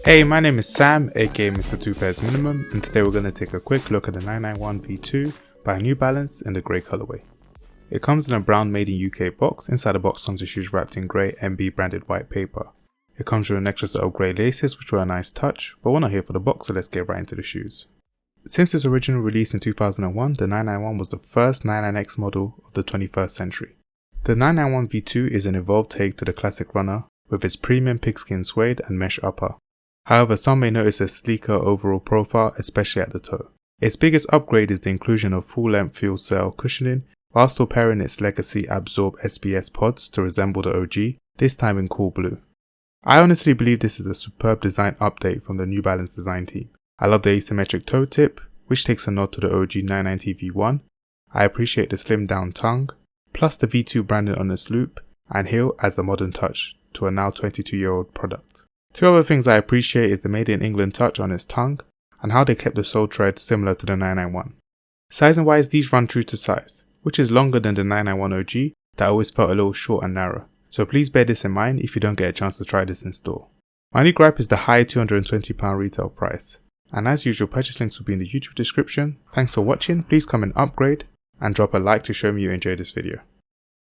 Hey, my name is Sam, aka Mr. 2 Pairs Minimum, and today we're going to take a quick look at the 991V2 by New Balance in the grey colourway. It comes in a brown made in UK box. Inside the box comes the shoes wrapped in grey MB branded white paper. It comes with an extra set of grey laces which were a nice touch, but we're not here for the box, so let's get right into the shoes. Since its original release in 2001, the 991 was the first 99X model of the 21st century. The 991V2 is an evolved take to the classic runner with its premium pigskin suede and mesh upper. However, some may notice a sleeker overall profile, especially at the toe. Its biggest upgrade is the inclusion of full-length fuel cell cushioning, while still pairing its legacy Absorb SBS pods to resemble the OG, this time in cool blue. I honestly believe this is a superb design update from the New Balance design team. I love the asymmetric toe tip, which takes a nod to the OG 990V1. I appreciate the slimmed down tongue, plus the V2 branding on its loop, and heel adds a modern touch to a now 22-year-old product. Two other things I appreciate is the made in England touch on its tongue, and how they kept the sole tread similar to the 991. Sizing wise, these run true to size, which is longer than the 991 OG that always felt a little short and narrow, so please bear this in mind if you don't get a chance to try this in store. My only gripe is the high £220 retail price, and as usual purchase links will be in the YouTube description. Thanks for watching, please comment upgrade, and drop a like to show me you enjoyed this video.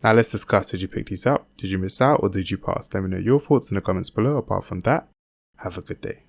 Now let's discuss, did you pick these up, did you miss out, or did you pass? Let me know your thoughts in the comments below. Apart from that, have a good day.